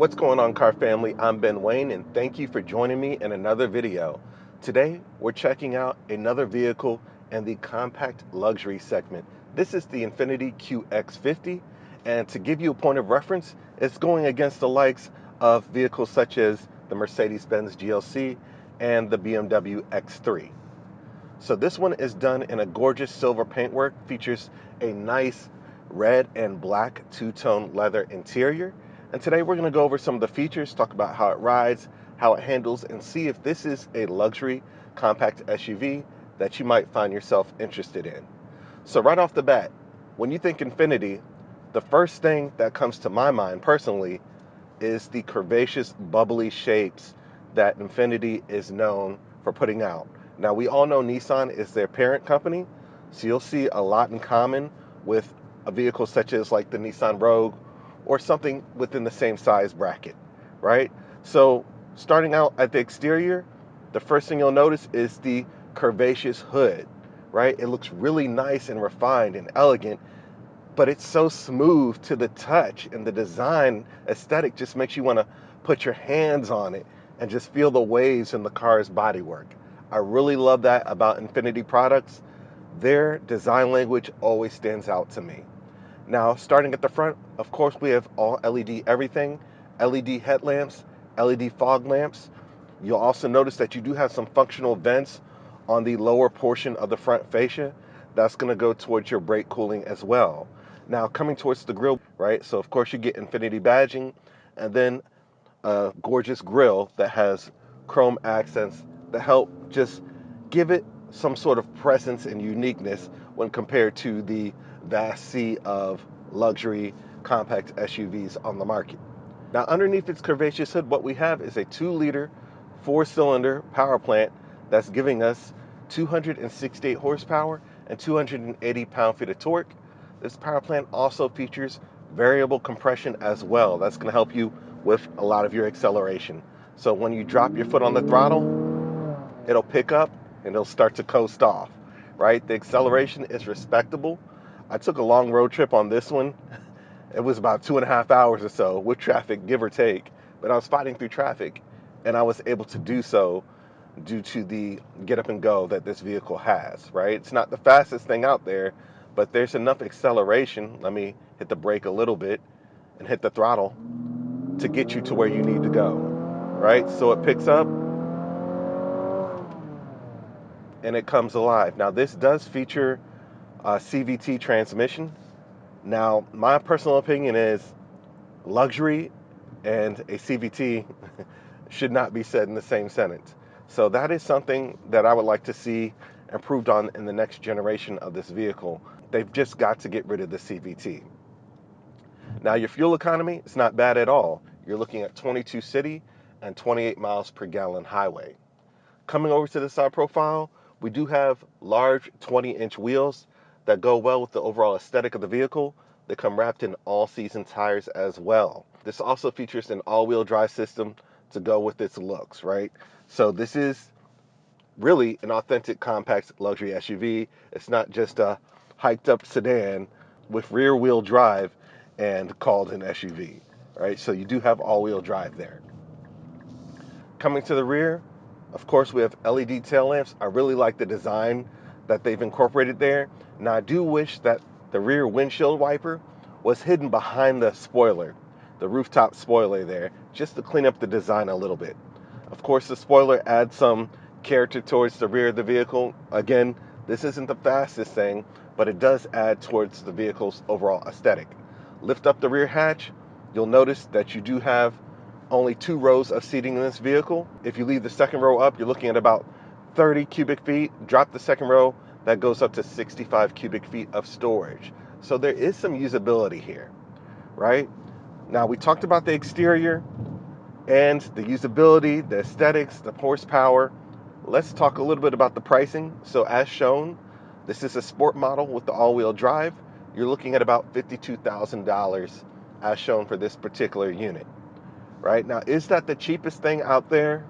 What's going on, car family? I'm Ben Wayne, and thank you for joining me in another video. Today, we're checking out another vehicle in the compact luxury segment. This is the Infiniti QX50, and to give you a point of reference, it's going against the likes of vehicles such as the Mercedes-Benz GLC and the BMW X3. So this one is done in a gorgeous silver paintwork, features a nice red and black two-tone leather interior. And today we're going to go over some of the features, talk about how it rides, how it handles, and see if this is a luxury compact SUV that you might find yourself interested in. So right off the bat, when you think Infiniti, the first thing that comes to my mind personally is the curvaceous, bubbly shapes that Infiniti is known for putting out. Now, we all know Nissan is their parent company, so you'll see a lot in common with a vehicle such as like the Nissan Rogue or something within the same size bracket, right? So starting out at the exterior, the first thing you'll notice is the curvaceous hood, right? It looks really nice and refined and elegant, but it's so smooth to the touch, and the design aesthetic just makes you want to put your hands on it and just feel the waves in the car's bodywork. I really love that about Infiniti products. Their design language always stands out to me. Now, starting at the front, of course, we have all LED everything, LED headlamps, LED fog lamps. You'll also notice that you do have some functional vents on the lower portion of the front fascia. That's going to go towards your brake cooling as well. Now, coming towards the grille, right? So, of course, you get Infiniti badging, and then a gorgeous grille that has chrome accents that help just give it some sort of presence and uniqueness when compared to the vast sea of luxury compact SUVs on the market. Now, underneath its curvaceous hood, what we have is a 2-liter, 4-cylinder power plant that's giving us 268 horsepower and 280 pound-feet of torque. This power plant also features variable compression as well. That's going to help you with a lot of your acceleration. So when you drop your foot on the throttle, it'll pick up and it'll start to coast off, right? The acceleration is respectable. I took a long road trip on this one. It was about 2.5 hours or so with traffic, give or take, but I was fighting through traffic, and I was able to do so due to the get up and go that this vehicle has, right? It's not the fastest thing out there, but there's enough acceleration. Let me hit the brake a little bit and hit the throttle to get you to where you need to go, right? So it picks up and it comes alive. Now, this does feature a CVT transmission. Now, my personal opinion is luxury and a CVT should not be said in the same sentence. So that is something that I would like to see improved on in the next generation of this vehicle. They've just got to get rid of the CVT. Now, your fuel economy is not bad at all. You're looking at 22 city and 28 miles per gallon highway. Coming over to the side profile, we do have large 20-inch wheels that go well with the overall aesthetic of the vehicle. They come wrapped in all-season tires as well. This also features an all-wheel drive system to go with its looks, right? So this is really an authentic compact luxury SUV. It's not just a hiked-up sedan with rear-wheel drive and called an SUV, right? So you do have all-wheel drive there. Coming to the rear, of course, we have LED tail lamps. I really like the design that they've incorporated there. Now, I do wish that the rear windshield wiper was hidden behind the spoiler, the rooftop spoiler there, just to clean up the design a little bit. Of course, the spoiler adds some character towards the rear of the vehicle. Again, this isn't the fastest thing, but it does add towards the vehicle's overall aesthetic. Lift up the rear hatch, you'll notice that you do have only 2 rows of seating in this vehicle. If you leave the second row up, you're looking at about 30 cubic feet. Drop the second row, that goes up to 65 cubic feet of storage. So there is some usability here, right? Now, we talked about the exterior and the usability, the aesthetics, the horsepower. Let's talk a little bit about the pricing. So as shown, this is a sport model with the all-wheel drive. You're looking at about $52,000 as shown for this particular unit. Right? Now, is that the cheapest thing out there?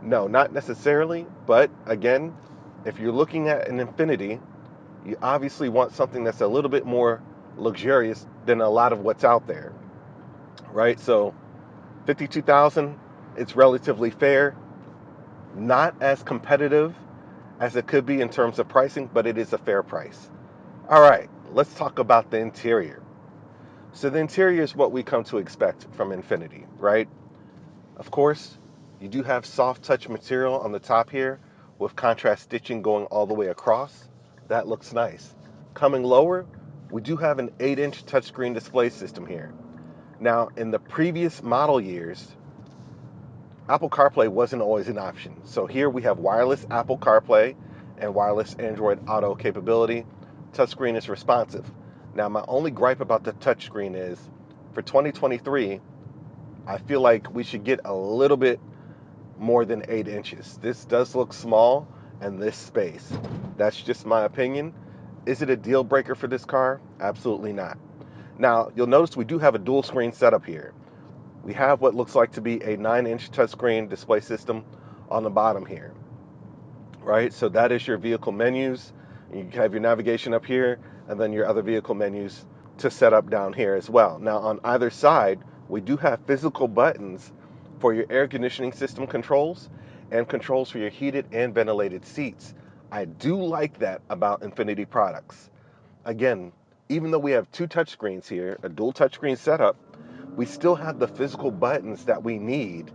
No, not necessarily. But again, if you're looking at an Infiniti, you obviously want something that's a little bit more luxurious than a lot of what's out there, right? So $52,000, it's relatively fair. Not as competitive as it could be in terms of pricing, but it is a fair price. All right, let's talk about the interior. So the interior is what we come to expect from Infiniti, right? Of course, you do have soft touch material on the top here with contrast stitching going all the way across. That looks nice. Coming lower, we do have an 8-inch touchscreen display system here. Now, in the previous model years, Apple CarPlay wasn't always an option. So here we have wireless Apple CarPlay and wireless Android Auto capability. Touchscreen is responsive. Now, my only gripe about the touchscreen is for 2023, I feel like we should get a little bit more than 8 inches. This does look small in this space. That's just my opinion. Is it a deal breaker for this car? Absolutely not. Now, you'll notice we do have a dual screen setup here. We have what looks like to be a 9-inch touchscreen display system on the bottom here, right? So that is your vehicle menus. You have your navigation up here, and then your other vehicle menus to set up down here as well. Now, on either side, we do have physical buttons for your air conditioning system controls and controls for your heated and ventilated seats. I do like that about Infiniti products. Again, even though we have two touchscreens here, a dual touchscreen setup, we still have the physical buttons that we need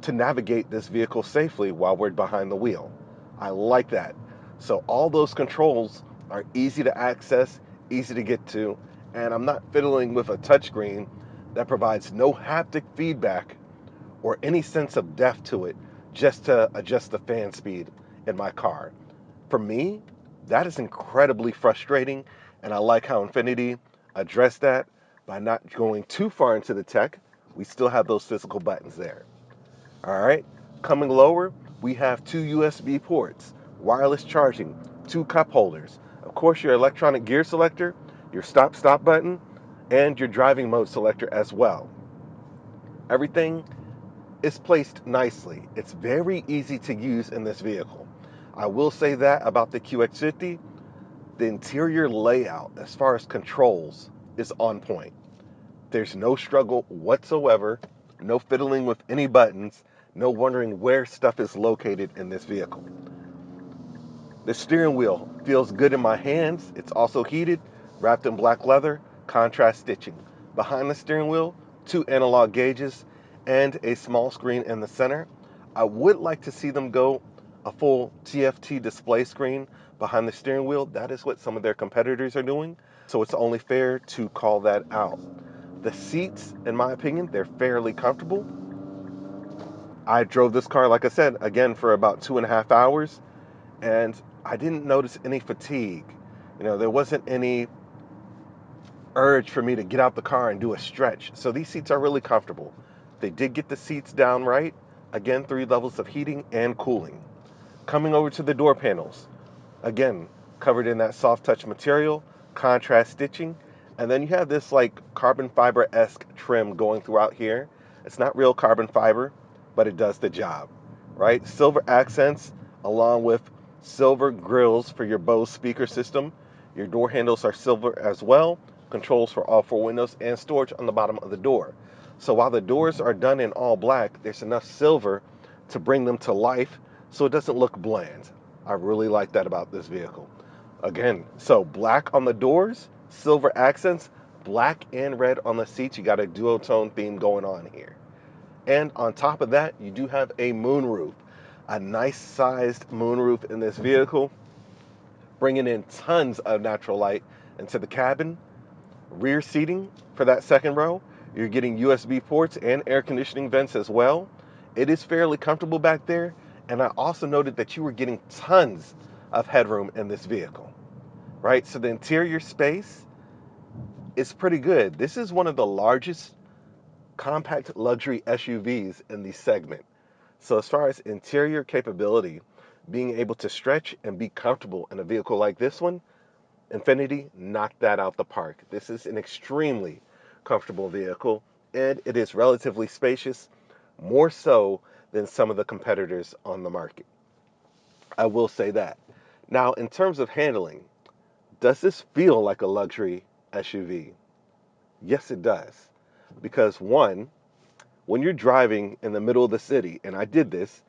to navigate this vehicle safely while we're behind the wheel. I like that. So all those controls are easy to access, easy to get to, and I'm not fiddling with a touchscreen that provides no haptic feedback or any sense of depth to it just to adjust the fan speed in my car. For me, that is incredibly frustrating, and I like how Infiniti addressed that by not going too far into the tech. We still have those physical buttons there. All right, coming lower, we have two USB ports, wireless charging, two cup holders, of course your electronic gear selector, your stop button, and your driving mode selector as well. Everything is placed nicely. It's very easy to use in this vehicle. I will say that about the QX50, the interior layout as far as controls is on point. There's no struggle whatsoever, no fiddling with any buttons, no wondering where stuff is located in this vehicle. The steering wheel feels good in my hands. It's also heated, wrapped in black leather, contrast stitching. Behind the steering wheel, two analog gauges and a small screen in the center. I would like to see them go a full TFT display screen behind the steering wheel. That is what some of their competitors are doing. So it's only fair to call that out. The seats, in my opinion, they're fairly comfortable. I drove this car, like I said, again for about 2.5 hours, and I didn't notice any fatigue. There wasn't any urge for me to get out the car and do a stretch. So these seats are really comfortable. They did get the seats down right. Again, 3 levels of heating and cooling. Coming over to the door panels. Again, covered in that soft touch material, contrast stitching, and then you have this like carbon fiber-esque trim going throughout here. It's not real carbon fiber, but it does the job, right? Silver accents along with silver grills for your Bose speaker system. Your door handles are silver as well, controls for all 4 windows, and storage on the bottom of the door. So while the doors are done in all black, there's enough silver to bring them to life so it doesn't look bland. I really like that about this vehicle. Again, so black on the doors, silver accents, black and red on the seats. You got a duotone theme going on here. And on top of that, you do have a moonroof, a nice sized moonroof in this vehicle, bringing in tons of natural light into the cabin. Rear seating for that second row, you're getting USB ports and air conditioning vents as well. It is fairly comfortable back there, and I also noted that you were getting tons of headroom in this vehicle, right? So the interior space is pretty good. This is one of the largest compact luxury SUVs in the segment. So as far as interior capability, being able to stretch and be comfortable in a vehicle like this one, Infiniti knocked that out the park. This is an extremely comfortable vehicle, and it is relatively spacious, more so than some of the competitors on the market. I will say that. Now, in terms of handling, does this feel like a luxury SUV? Yes, it does. Because one, when you're driving in the middle of the city, and I did this,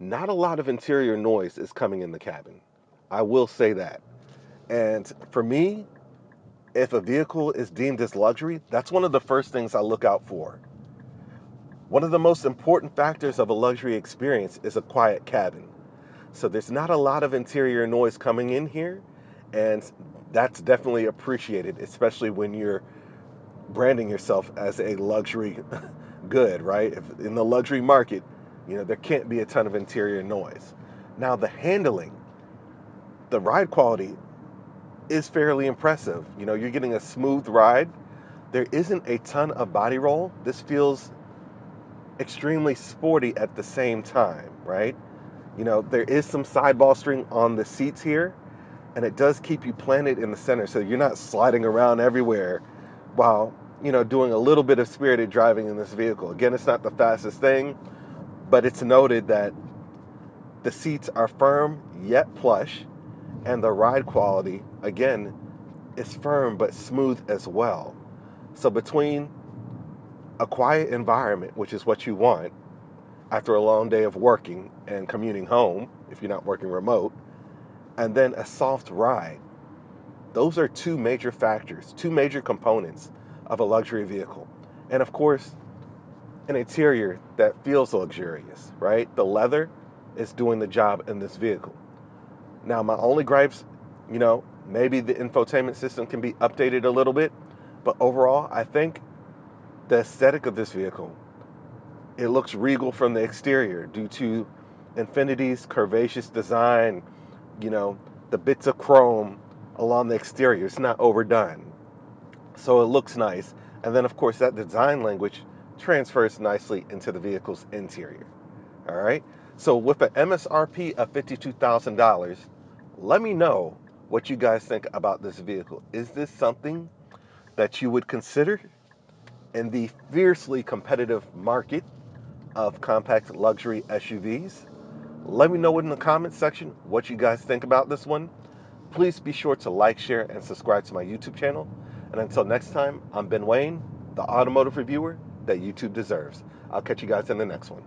not a lot of interior noise is coming in the cabin. I will say that. And for me, if a vehicle is deemed as luxury, that's one of the first things I look out for. One of the most important factors of a luxury experience is a quiet cabin. So there's not a lot of interior noise coming in here, and that's definitely appreciated, especially when you're branding yourself as a luxury good, right? If in the luxury market, there can't be a ton of interior noise. Now, the handling, the ride quality is fairly impressive. You're getting a smooth ride. There isn't a ton of body roll. This feels extremely sporty at the same time, right? There is some side bolstering on the seats here, and it does keep you planted in the center, so you're not sliding around everywhere while, doing a little bit of spirited driving in this vehicle. Again, it's not the fastest thing, but it's noted that the seats are firm yet plush, and the ride quality, again, is firm but smooth as well. So between a quiet environment, which is what you want after a long day of working and commuting home, if you're not working remote, and then a soft ride, those are two major factors, two major components of a luxury vehicle. And of course, an interior that feels luxurious, right? The leather is doing the job in this vehicle. Now, my only gripes, maybe the infotainment system can be updated a little bit, but overall, I think the aesthetic of this vehicle, it looks regal from the exterior due to Infiniti's curvaceous design, the bits of chrome along the exterior. It's not overdone. So it looks nice. And then, of course, that design language transfers nicely into the vehicle's interior. All right. So with an MSRP of $52,000, let me know what you guys think about this vehicle. Is this something that you would consider in the fiercely competitive market of compact luxury SUVs? Let me know in the comments section what you guys think about this one. Please be sure to like, share, and subscribe to my YouTube channel. And until next time, I'm Ben Wayne, the automotive reviewer that YouTube deserves. I'll catch you guys in the next one.